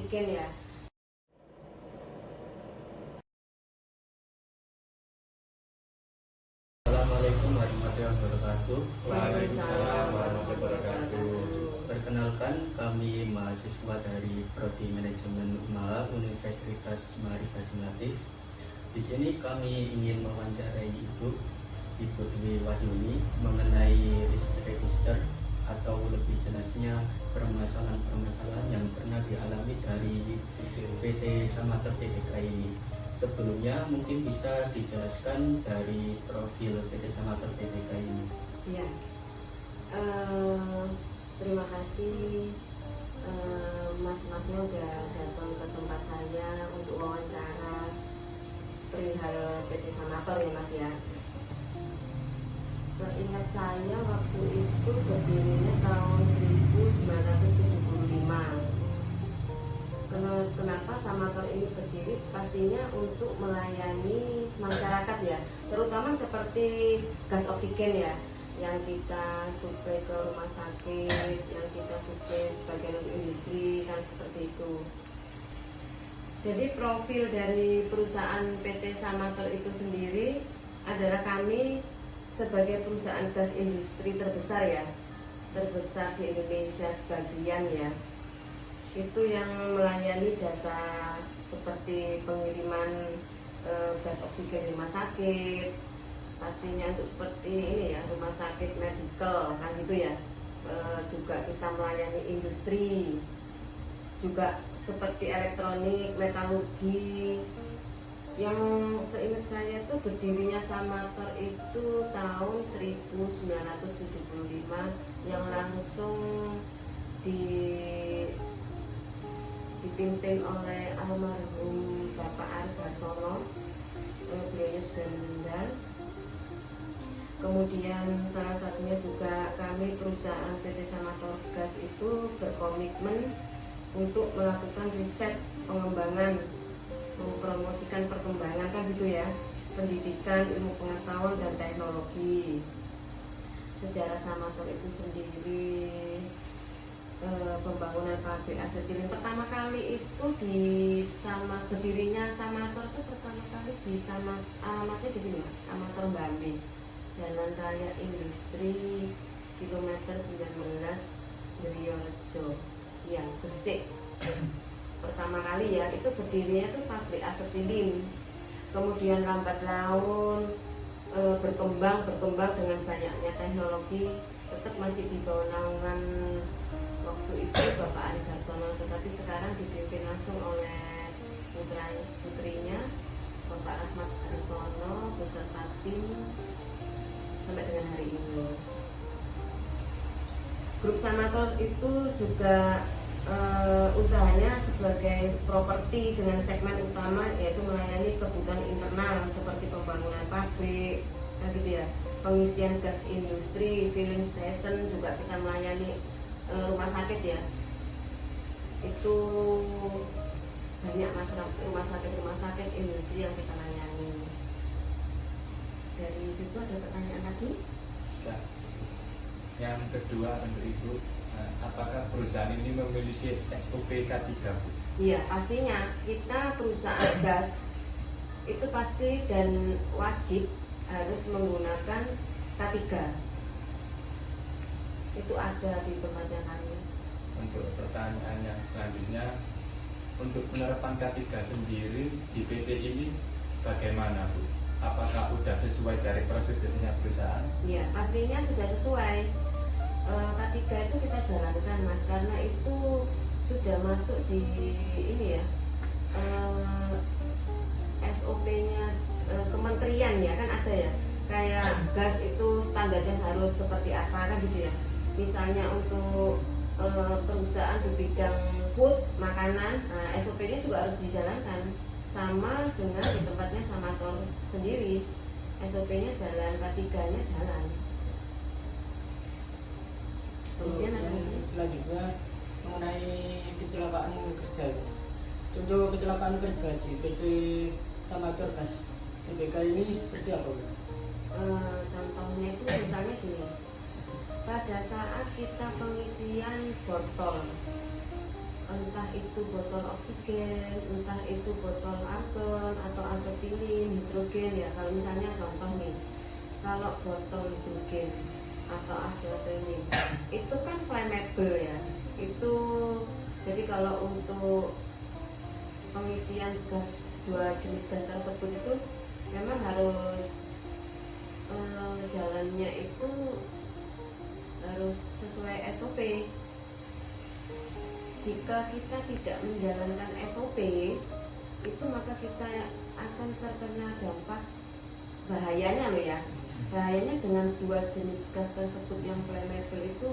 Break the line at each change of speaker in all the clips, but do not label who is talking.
oksigen ya.
Assalamualaikum warahmatullahi wabarakatuh.
Waalaikumsalam
warahmatullahi wabarakatuh. Perkenalkan, kami mahasiswa dari Prodi Manajemen Usaha Universitas Ma'arifah Melati. Di sini kami ingin mewawancarai Ibu Dwi Wahyuni mengenai risk register, atau lebih jelasnya permasalahan-permasalahan yang pernah dialami dari PT Samator Tbk ini. Sebelumnya mungkin bisa dijelaskan dari profil PT Samator Tbk ini.
Iya. Terima kasih mas-masnya udah datang ke tempat saya untuk wawancara perihal PT Samator ya mas ya. Seingat saya waktu itu berdirinya tahun 1975. Kenapa Samator ini berdiri? Pastinya untuk melayani masyarakat ya, terutama seperti gas oksigen ya, yang kita suplai ke rumah sakit, yang kita suplai sebagian untuk industri, kan seperti itu. Jadi profil dari perusahaan PT Samator itu sendiri adalah kami sebagai perusahaan gas industri terbesar ya, terbesar di Indonesia sebagian ya. Itu yang melayani jasa seperti pengiriman gas oksigen di rumah sakit, pastinya untuk seperti ini ya, rumah sakit medical kan gitu ya. Juga kita melayani industri, juga seperti elektronik, metalurgi. Yang seingat saya itu berdirinya Samator itu tahun 1975, yang langsung dipimpin oleh almarhum Bapak Arif Harsono. Beliau sudah meninggal. Kemudian salah satunya juga kami perusahaan PT Samator Gas itu berkomitmen untuk melakukan riset pengembangan, mempromosikan perkembangan kan gitu ya, pendidikan, ilmu pengetahuan dan teknologi. Sejarah Samator itu sendiri, pembangunan pabrik asetilin pertama kali itu berdirinya Samator itu pertama kali alamatnya di sini mas, Samator Mbambe, Jalan Raya Industri kilometer 19 Wiriorejo yang Gresik. Pertama kali ya, itu berdirinya itu pabrik asetilin. Kemudian lambat laun berkembang dengan banyaknya teknologi, tetap masih di bawah naungan waktu itu Bapak Arif Harsono, tetapi sekarang dipimpin langsung oleh putrinya Bapak Rahmat Harsono beserta tim sampai dengan hari ini. Grup Samator itu juga usahanya sebagai properti dengan segmen utama yaitu melayani kebutuhan internal seperti pembangunan pabrik, kan gitu ya, pengisian gas industri, filling station, juga kita melayani rumah sakit ya. Itu banyak masyarakat, rumah sakit industri yang kita layani. Dari situ ada pertanyaan lagi?
Ya. Yang kedua untuk Ibu, apakah perusahaan ini memiliki SOP K3, Bu?
Iya, pastinya kita perusahaan gas itu pasti dan wajib harus menggunakan K3. Itu ada di tempatnya kami.
Untuk pertanyaan yang selanjutnya, untuk penerapan K3 sendiri di PT ini bagaimana, Bu? Apakah sudah sesuai dari prosedurnya perusahaan?
Iya, pastinya sudah sesuai. K3 itu kita jalankan mas, karena itu sudah masuk di ini ya, SOP-nya kementerian ya, kan ada ya, kayak gas itu standarnya harus seperti apa kan gitu ya. Misalnya untuk perusahaan di bidang food, makanan, SOP-nya juga harus dijalankan sama dengan di tempatnya Samator sendiri. SOP-nya jalan, K3-nya jalan. Kemudian
selanjutnya mengenai kecelakaan kerja. Contoh kecelakaan kerja di PT Samator Gas Tbk ini seperti apa?
Contohnya itu misalnya gini, pada saat kita pengisian botol entah itu botol oksigen, entah itu botol argon atau asetilin, hidrogen ya. Kalau misalnya contoh nih, kalau botol hidrogen atau asetilin itu kan flammable ya. Itu jadi kalau untuk pengisian gas, dua jenis gas tersebut itu memang harus jalannya itu harus sesuai SOP. Jika kita tidak menjalankan SOP itu maka kita akan terkena dampak bahayanya loh ya. Bahayanya dengan dua jenis gas tersebut yang flammable itu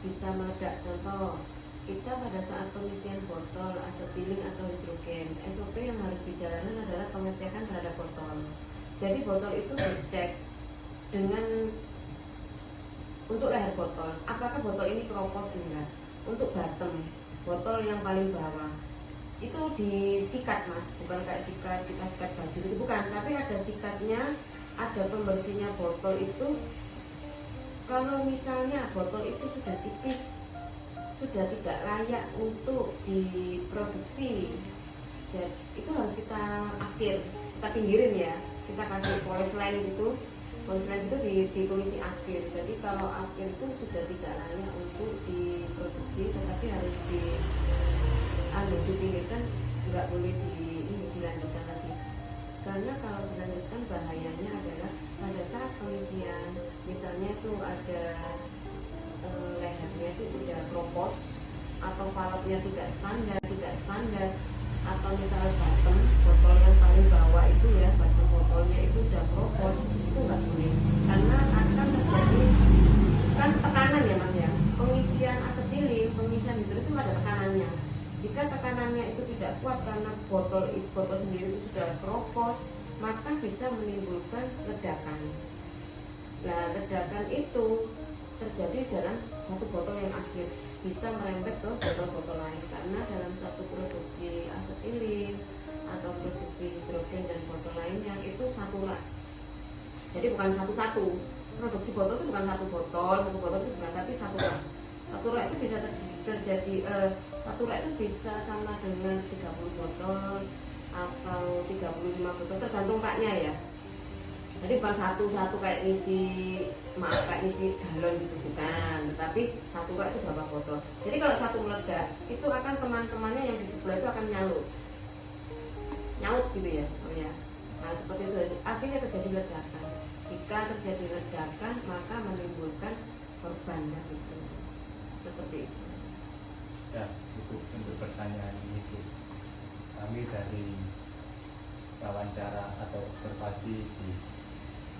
bisa meledak. Contoh, kita pada saat pengisian botol asetilin atau hidrogen, SOP yang harus dijalankan adalah pengecekan terhadap botol. Jadi botol itu dicek dengan untuk leher botol, apakah botol ini keropos enggak. Untuk bottom, botol yang paling bawah itu disikat mas, bukan kayak sikat kita sikat baju itu bukan, tapi ada sikatnya, ada pembersihnya botol itu. Kalau misalnya botol itu sudah tipis, sudah tidak layak untuk diproduksi, jadi itu harus kita akhir, kita pinggirin ya, kita kasih polisline gitu. Polisline itu ditulisi akhir. Jadi kalau akhir itu sudah tidak layak untuk diproduksi, tetapi harus dipinggirkan, nggak boleh dilanjutkan lagi. Karena kalau dilanjutkan bahayanya adalah pada saat pengisian, misalnya itu ada lehernya itu udah keropos atau valve-nya tidak standar, atau misalnya bottom, botol yang paling bawah itu ya, bottom botolnya itu udah keropos, itu nggak boleh, karena akan terjadi kan tekanan ya mas ya. Pengisian asetilin, pengisian hidrogen itu ada tekanannya. Jika tekanannya itu tidak kuat karena botol sendiri itu sudah keropos, maka bisa menimbulkan ledakan. Nah, ledakan itu terjadi dalam satu botol yang akhir, bisa merembet ke botol-botol lain, karena dalam suatu produksi asetilin atau produksi hidrogen dan botol lainnya itu satu rak. Jadi bukan satu-satu. Produksi botol itu bukan satu botol itu bukan, tapi satu rak. Satu rak itu bisa terjadi satu rak itu bisa sama dengan 30 botol atau 35 botol, tergantung raknya ya. Jadi bukan satu-satu kayak ngisi galon gitu, bukan, tetapi satu rak itu berapa botol. Jadi kalau satu meledak, itu akan teman-temannya yang di sebelah itu akan nyaut gitu ya. Oh ya. Nah seperti itu, akhirnya terjadi ledakan. Jika terjadi ledakan maka menimbulkan korban gitu. Seperti itu.
Ya, cukup untuk pertanyaan itu. Kami dari wawancara atau observasi di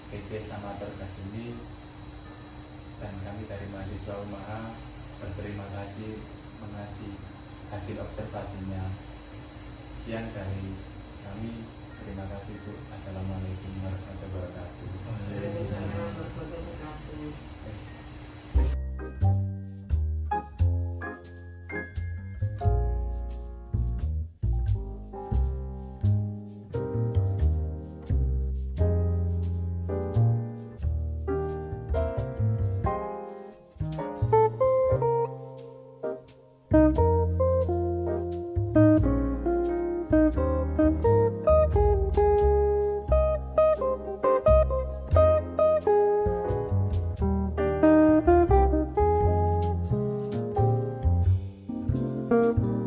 PT Samator Gas ini, dan kami dari mahasiswa UMAHA berterima kasih mengasih hasil observasinya. Sekian dari kami, terima kasih Bu. Assalamualaikum warahmatullahi wabarakatuh.
Waalaikumsalam warahmatullahi wabarakatuh.
Thank you.